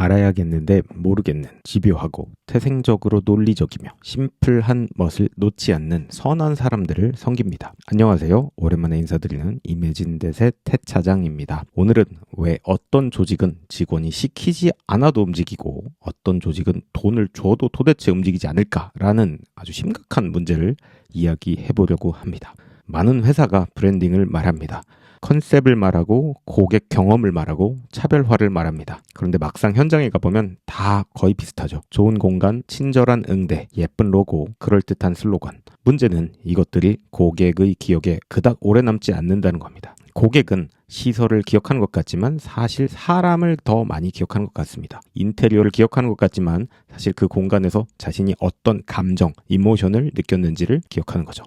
알아야겠는데 모르겠는, 집요하고 태생적으로 논리적이며 심플한 멋을 놓지 않는 선한 사람들을 섬깁니다. 안녕하세요. 오랜만에 인사드리는 이매진댓의 태 차장입니다. 오늘은 왜 어떤 조직은 직원이 시키지 않아도 움직이고 어떤 조직은 돈을 줘도 도대체 움직이지 않을까라는 아주 심각한 문제를 이야기해보려고 합니다. 많은 회사가 브랜딩을 말합니다. 컨셉을 말하고 고객 경험을 말하고 차별화를 말합니다. 그런데 막상 현장에 가보면 다 거의 비슷하죠. 좋은 공간, 친절한 응대, 예쁜 로고, 그럴듯한 슬로건. 문제는 이것들이 고객의 기억에 그닥 오래 남지 않는다는 겁니다. 고객은 시설을 기억하는 것 같지만 사실 사람을 더 많이 기억하는 것 같습니다. 인테리어를 기억하는 것 같지만 사실 그 공간에서 자신이 어떤 감정, 이모션을 느꼈는지를 기억하는 거죠.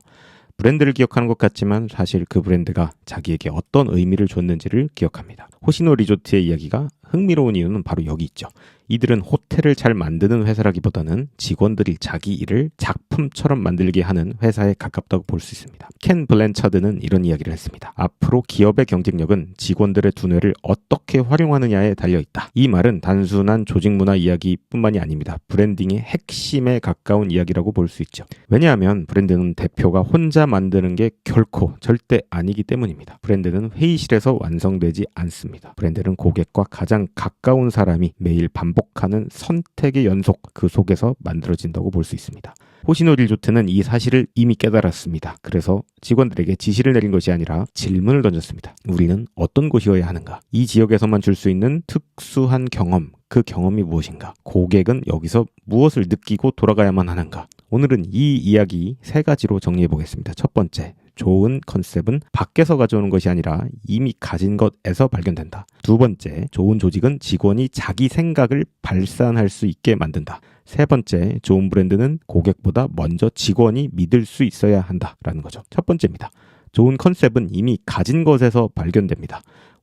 브랜드를 기억하는 것 같지만 사실 그 브랜드가 자기에게 어떤 의미를 줬는지를 기억합니다. 호시노 리조트의 이야기가 흥미로운 이유는 바로 여기 있죠. 이들은 호텔을 잘 만드는 회사라기보다는 직원들이 자기 일을 작품처럼 만들게 하는 회사에 가깝다고 볼 수 있습니다. 켄 블랜차드는 이런 이야기를 했습니다. 앞으로 기업의 경쟁력은 직원들의 두뇌를 어떻게 활용하느냐에 달려있다. 이 말은 단순한 조직 문화 이야기뿐만이 아닙니다. 브랜딩의 핵심에 가까운 이야기라고 볼 수 있죠. 왜냐하면 브랜드는 대표가 혼자 만드는 게 결코 절대 아니기 때문입니다. 브랜드는 회의실에서 완성되지 않습니다. 브랜드는 고객과 가장 가까운 사람이 매일 반복하는 선택의 연속, 그 속에서 만들어진다고 볼 수 있습니다. 호시노 리조트는 이 사실을 이미 깨달았습니다. 그래서 직원들에게 지시를 내린 것이 아니라 질문을 던졌습니다. 우리는 어떤 곳이어야 하는가? 이 지역에서만 줄 수 있는 특수한 경험, 그 경험이 무엇인가? 고객은 여기서 무엇을 느끼고 돌아가야만 하는가? 오늘은 이 이야기 세 가지로 정리해 보겠습니다. 첫 번째, 좋은 컨셉은 밖에서 가져오는 것이 아니라 이미 가진 것에서 발견된다. 두 번째, 좋은 조직은 직원이 자기 생각을 발산할 수 있게 만든다. 세 번째, 좋은 브랜드는 고객보다 먼저 직원이 믿을 수 있어야 한다라는 거죠. 첫 번째입니다. 좋은 컨셉은 이미 가진 것에서 발견됩니다.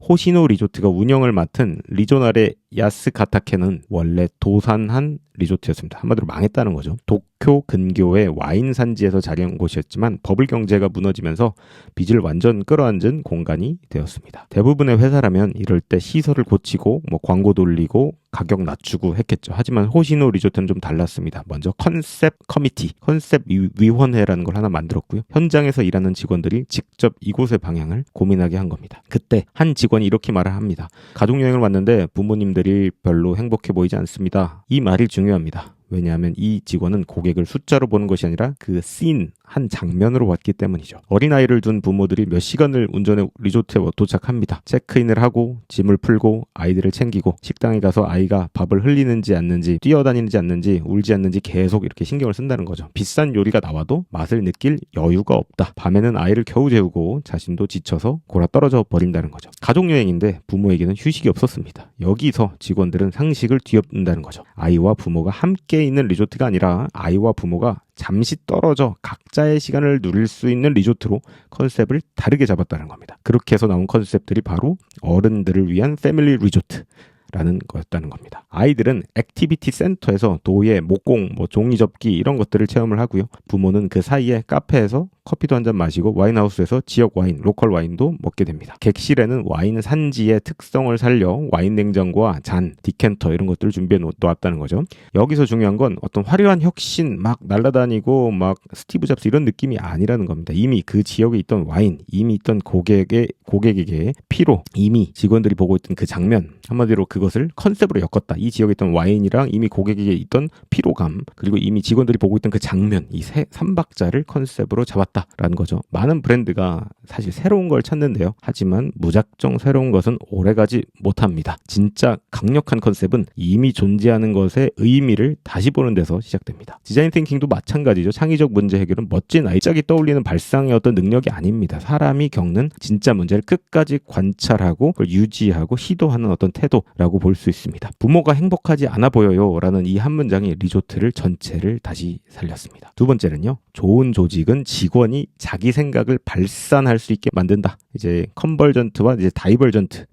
호시노 리조트가 운영을 맡은 리조나레 야스카타케는 원래 도산한 리조트였습니다. 한마디로 망했다는 거죠. 도쿄 근교의 와인 산지에서 자리한 곳이었지만 버블 경제가 무너지면서 빚을 완전 끌어안은 공간이 되었습니다. 대부분의 회사라면 이럴 때 시설을 고치고 광고 돌리고 가격 낮추고 했겠죠. 하지만 호시노 리조트는 좀 달랐습니다. 먼저 컨셉 커미티, 컨셉 위원회라는 걸 하나 만들었고요. 현장에서 일하는 직원들이 직접 이곳의 방향을 고민하게 한 겁니다. 그때 한 직원이 이렇게 말을 합니다. 가족여행을 왔는데 부모님들이 별로 행복해 보이지 않습니다. 이 말이 중요합니다. 왜냐하면 이 직원은 고객을 숫자로 보는 것이 아니라 그 씬, 한 장면으로 왔기 때문이죠. 어린아이를 둔 부모들이 몇 시간을 운전해 리조트에 도착합니다. 체크인을 하고 짐을 풀고 아이들을 챙기고 식당에 가서 아이가 밥을 흘리는지 않는지, 뛰어다니는지 않는지, 울지 않는지 계속 이렇게 신경을 쓴다는 거죠. 비싼 요리가 나와도 맛을 느낄 여유가 없다. 밤에는 아이를 겨우 재우고 자신도 지쳐서 골아떨어져 버린다는 거죠. 가족여행인데 부모에게는 휴식이 없었습니다. 여기서 직원들은 상식을 뒤엎는다는 거죠. 아이와 부모가 함께 있는 리조트가 아니라 아이와 부모가 잠시 떨어져 각자의 시간을 누릴 수 있는 리조트로 컨셉을 다르게 잡았다는 겁니다. 그렇게 해서 나온 컨셉들이 바로 어른들을 위한 패밀리 리조트라는 거였다는 겁니다. 아이들은 액티비티 센터에서 도예, 목공, 종이접기 이런 것들을 체험을 하고요. 부모는 그 사이에 카페에서 커피도 한잔 마시고 와인하우스에서 지역 와인, 로컬 와인도 먹게 됩니다. 객실에는 와인 산지의 특성을 살려 와인 냉장고와 잔, 디캔터 이런 것들을 준비해 놓았다는 거죠. 여기서 중요한 건 어떤 화려한 혁신, 막 날아다니고 막 스티브 잡스 이런 느낌이 아니라는 겁니다. 이미 그 지역에 있던 와인, 이미 있던 고객에게 피로, 이미 직원들이 보고 있던 그 장면, 한마디로 그것을 컨셉으로 엮었다. 이 지역에 있던 와인이랑 이미 고객에게 있던 피로감, 그리고 이미 직원들이 보고 있던 그 장면, 이 3박자를 컨셉으로 잡았다라는 거죠. 많은 브랜드가 사실 새로운 걸 찾는데요. 하지만 무작정 새로운 것은 오래가지 못합니다. 진짜 강력한 컨셉은 이미 존재하는 것의 의미를 다시 보는 데서 시작됩니다. 디자인 띵킹도 마찬가지죠. 창의적 문제 해결은 멋진 아이작이 떠올리는 발상의 어떤 능력이 아닙니다. 사람이 겪는 진짜 문제를 끝까지 관찰하고 그걸 유지하고 시도하는 어떤 태도라고 볼 수 있습니다. 부모가 행복하지 않아 보여요 라는 이 한 문장이 리조트를 전체를 다시 살렸습니다. 두 번째는요. 좋은 조직은 직원이 자기 생각을 발산할 수 있게 만든다. 이제 컨벌전트와 이제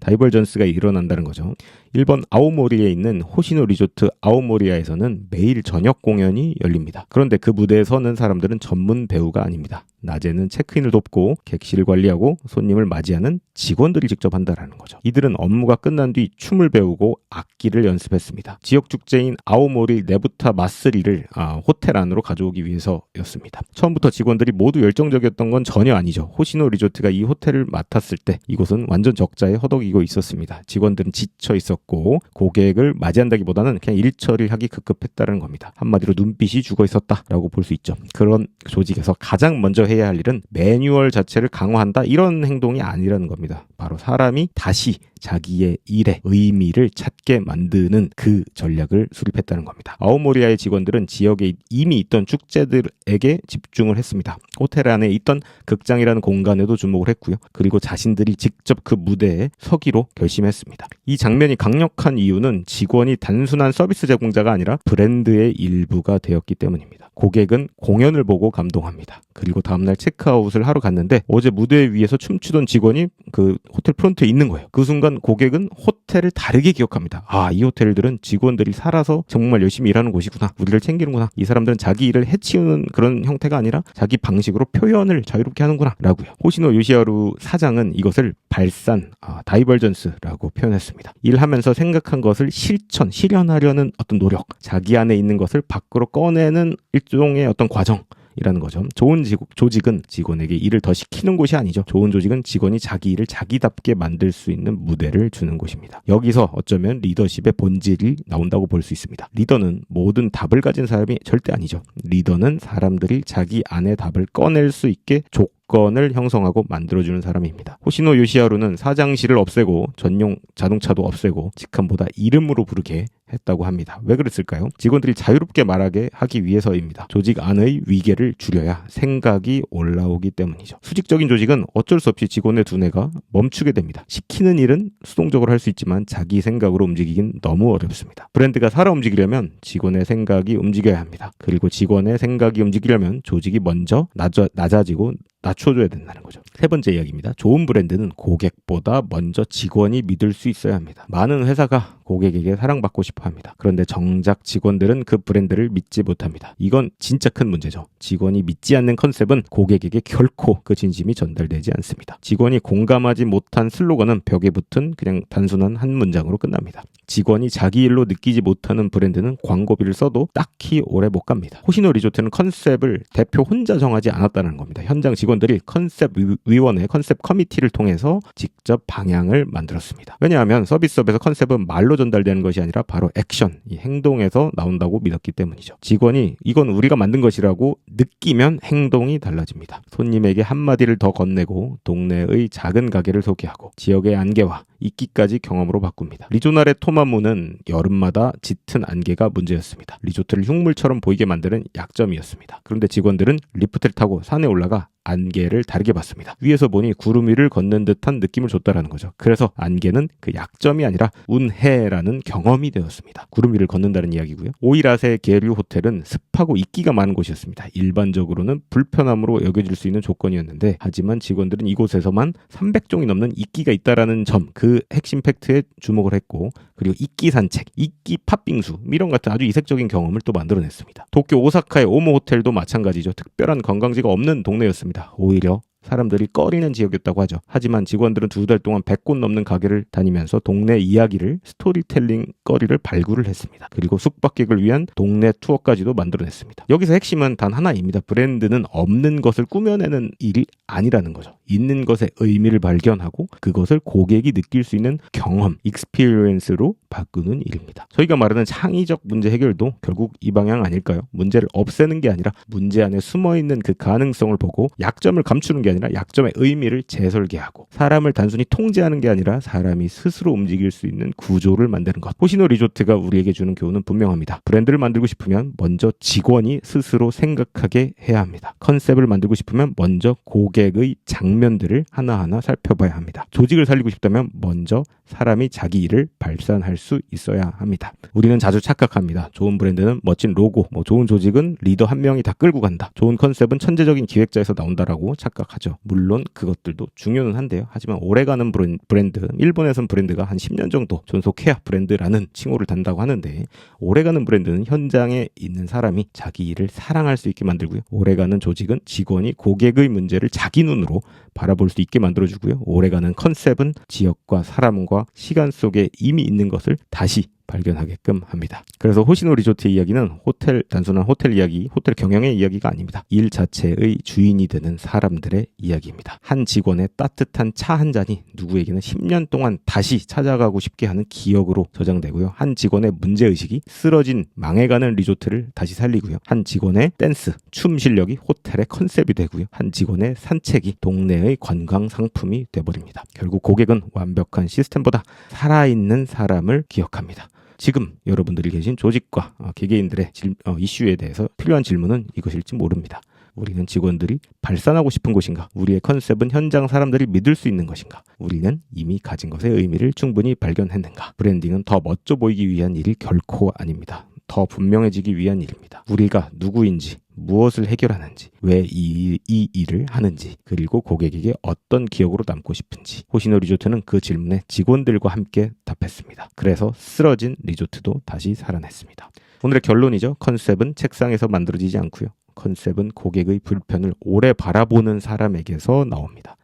다이벌전스가 일어난다는 거죠. 일본 아오모리에 있는 호시노 리조트 아오모리아에서는 매일 저녁 공연이 열립니다. 그런데 그 무대에 서는 사람들은 전문 배우가 아닙니다. 낮에는 체크인을 돕고 객실을 관리하고 손님을 맞이하는 직원들이 직접 한다라는 거죠. 이들은 업무가 끝난 뒤 춤을 배우고 악기를 연습했습니다. 지역 축제인 아오모리 네부타 마쓰리를 호텔 안으로 가져오기 위해서였습니다. 처음부터 직원들이 모두 열정적이었던 건 전혀 아니죠. 호시노 리조트가 이 호텔을 맡았을 때 이곳은 완전 적자에 허덕이고 있었습니다. 직원들은 지쳐 있었고 고객을 맞이한다기보다는 그냥 일 처리하기 급급했다는 겁니다. 한마디로 눈빛이 죽어 있었다라고 볼 수 있죠. 그런 조직에서 가장 먼저 해야 할 일은 매뉴얼 자체를 강화한다, 이런 행동이 아니라는 겁니다. 바로 사람이 다시 자기의 일의 의미를 찾게 만드는 그 전략을 수립했다는 겁니다. 아오모리아의 직원들은 지역에 이미 있던 축제들에게 집중을 했습니다. 호텔 안에 있던 극장이라는 공간에도 주목을 했고요. 그리고 자신들이 직접 그 무대에 서기로 결심했습니다. 이 장면이 강력한 이유는 직원이 단순한 서비스 제공자가 아니라 브랜드의 일부가 되었기 때문입니다. 고객은 공연을 보고 감동합니다. 그리고 다음날 체크아웃을 하러 갔는데 어제 무대 위에서 춤추던 직원이 그 호텔 프론트에 있는 거예요. 그 순간 고객은 호텔을 다르게 기억합니다. 이 호텔들은 직원들이 살아서 정말 열심히 일하는 곳이구나. 우리를 챙기는구나. 이 사람들은 자기 일을 해치우는 그런 형태가 아니라 자기 방식으로 표현을 자유롭게 하는구나 라고요. 호시노 요시하루 사장은 이것을 발산, 다이벌전스라고 표현했습니다. 일하면서 생각한 것을 실현하려는 어떤 노력, 자기 안에 있는 것을 밖으로 꺼내는 일종의 어떤 과정이라는 거죠. 좋은 조직은 직원에게 일을 더 시키는 곳이 아니죠. 좋은 조직은 직원이 자기 일을 자기답게 만들 수 있는 무대를 주는 곳입니다. 여기서 어쩌면 리더십의 본질이 나온다고 볼 수 있습니다. 리더는 모든 답을 가진 사람이 절대 아니죠. 리더는 사람들이 자기 안의 답을 꺼낼 수 있게 조건을 형성하고 만들어주는 사람입니다. 호시노 요시하루는 사장실을 없애고 전용 자동차도 없애고 직함보다 이름으로 부르게 했다고 합니다. 왜 그랬을까요? 직원들이 자유롭게 말하게 하기 위해서입니다. 조직 안의 위계를 줄여야 생각이 올라오기 때문이죠. 수직적인 조직은 어쩔 수 없이 직원의 두뇌가 멈추게 됩니다. 시키는 일은 수동적으로 할 수 있지만 자기 생각으로 움직이긴 너무 어렵습니다. 브랜드가 살아 움직이려면 직원의 생각이 움직여야 합니다. 그리고 직원의 생각이 움직이려면 조직이 먼저 낮아지고 낮춰줘야 된다는 거죠. 세 번째 이야기입니다. 좋은 브랜드는 고객보다 먼저 직원이 믿을 수 있어야 합니다. 많은 회사가 고객에게 사랑받고 싶어 합니다. 그런데 정작 직원들은 그 브랜드를 믿지 못합니다. 이건 진짜 큰 문제죠. 직원이 믿지 않는 컨셉은 고객에게 결코 그 진심이 전달되지 않습니다. 직원이 공감하지 못한 슬로건은 벽에 붙은 그냥 단순한 한 문장으로 끝납니다. 직원이 자기 일로 느끼지 못하는 브랜드는 광고비를 써도 딱히 오래 못 갑니다. 호시노 리조트는 컨셉을 대표 혼자 정하지 않았다는 겁니다. 현장 직원들이 컨셉 위원회, 컨셉 커미티를 통해서 직접 방향을 만들었습니다. 왜냐하면 서비스업에서 컨셉은 말로 전달되는 것이 아니라 바로 액션, 이 행동에서 나온다고 믿었기 때문이죠. 직원이 이건 우리가 만든 것이라고 느끼면 행동이 달라집니다. 손님에게 한마디를 더 건네고 동네의 작은 가게를 소개하고 지역의 안개와 이끼까지 경험으로 바꿉니다. 리조날의 토마무는 여름마다 짙은 안개가 문제였습니다. 리조트를 흉물처럼 보이게 만드는 약점이었습니다. 그런데 직원들은 리프트를 타고 산에 올라가 안개를 다르게 봤습니다. 위에서 보니 구름 위를 걷는 듯한 느낌을 줬다라는 거죠. 그래서 안개는 그 약점이 아니라 운해라는 경험이 되었습니다. 구름 위를 걷는다는 이야기고요. 오이라세 계류 호텔은 습하고 이끼가 많은 곳이었습니다. 일반적으로는 불편함으로 여겨질 수 있는 조건이었는데 하지만 직원들은 이곳에서만 300종이 넘는 이끼가 있다라는 점, 그 핵심 팩트에 주목을 했고 그리고 이끼 산책, 이끼 팥빙수 이런 같은 아주 이색적인 경험을 또 만들어냈습니다. 도쿄 오사카의 오모 호텔도 마찬가지죠. 특별한 관광지가 없는 동네였습니다. 오히려 사람들이 꺼리는 지역이었다고 하죠. 하지만 직원들은 2달 동안 100곳 넘는 가게를 다니면서 동네 이야기를, 스토리텔링 거리를 발굴을 했습니다. 그리고 숙박객을 위한 동네 투어까지도 만들어냈습니다. 여기서 핵심은 단 하나입니다. 브랜드는 없는 것을 꾸며내는 일이 아니라는 거죠. 있는 것의 의미를 발견하고 그것을 고객이 느낄 수 있는 경험, 익스피리언스로 바꾸는 일입니다. 저희가 말하는 창의적 문제 해결도 결국 이 방향 아닐까요? 문제를 없애는 게 아니라 문제 안에 숨어있는 그 가능성을 보고 약점을 감추는 게 아니라 약점의 의미를 재설계하고 사람을 단순히 통제하는 게 아니라 사람이 스스로 움직일 수 있는 구조를 만드는 것. 호시노 리조트가 우리에게 주는 교훈은 분명합니다. 브랜드를 만들고 싶으면 먼저 직원이 스스로 생각하게 해야 합니다. 컨셉을 만들고 싶으면 먼저 고객의 장면들을 하나하나 살펴봐야 합니다. 조직을 살리고 싶다면 먼저 사람이 자기 일을 발산할 수 있어야 합니다. 우리는 자주 착각합니다. 좋은 브랜드는 멋진 로고, 좋은 조직은 리더 한 명이 다 끌고 간다. 좋은 컨셉은 천재적인 기획자에서 나온다라고 착각하죠. 하죠. 물론 그것들도 중요는 한데요. 하지만 오래가는 브랜드, 일본에선 브랜드가 한 10년 정도 존속해야 브랜드라는 칭호를 단다고 하는데, 오래가는 브랜드는 현장에 있는 사람이 자기 일을 사랑할 수 있게 만들고요. 오래가는 조직은 직원이 고객의 문제를 자기 눈으로 바라볼 수 있게 만들어주고요. 오래가는 컨셉은 지역과 사람과 시간 속에 이미 있는 것을 다시 발견하게끔 합니다. 그래서 호시노 리조트의 이야기는 단순한 호텔 이야기, 호텔 경영의 이야기가 아닙니다. 일 자체의 주인이 되는 사람들의 이야기입니다. 한 직원의 따뜻한 차 한 잔이 누구에게는 10년 동안 다시 찾아가고 싶게 하는 기억으로 저장되고요. 한 직원의 문제의식이 쓰러진 망해가는 리조트를 다시 살리고요. 한 직원의 댄스, 춤 실력이 호텔의 컨셉이 되고요. 한 직원의 산책이 동네의 관광 상품이 돼버립니다. 결국 고객은 완벽한 시스템보다 살아있는 사람을 기억합니다. 지금 여러분들이 계신 조직과 개개인들의 이슈에 대해서 필요한 질문은 이것일지 모릅니다. 우리는 직원들이 발산하고 싶은 곳인가? 우리의 컨셉은 현장 사람들이 믿을 수 있는 것인가? 우리는 이미 가진 것의 의미를 충분히 발견했는가? 브랜딩은 더 멋져 보이기 위한 일이 결코 아닙니다. 더 분명해지기 위한 일입니다. 우리가 누구인지, 무엇을 해결하는지, 왜 이 일을 하는지, 그리고 고객에게 어떤 기억으로 남고 싶은지. 호시노 리조트는 그 질문에 직원들과 함께 답했습니다. 그래서 쓰러진 리조트도 다시 살아났습니다. 오늘의 결론이죠. 컨셉은 책상에서 만들어지지 않고요. 컨셉은 고객의 불편을 오래 바라보는 사람에게서 나옵니다.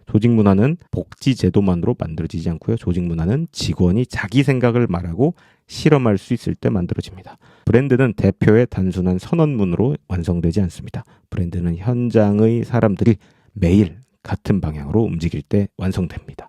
조직 문화는 복지 제도만으로 만들어지지 않고요. 조직 문화는 직원이 자기 생각을 말하고 실험할 수 있을 때 만들어집니다. 브랜드는 대표의 단순한 선언문으로 완성되지 않습니다. 브랜드는 현장의 사람들이 매일 같은 방향으로 움직일 때 완성됩니다.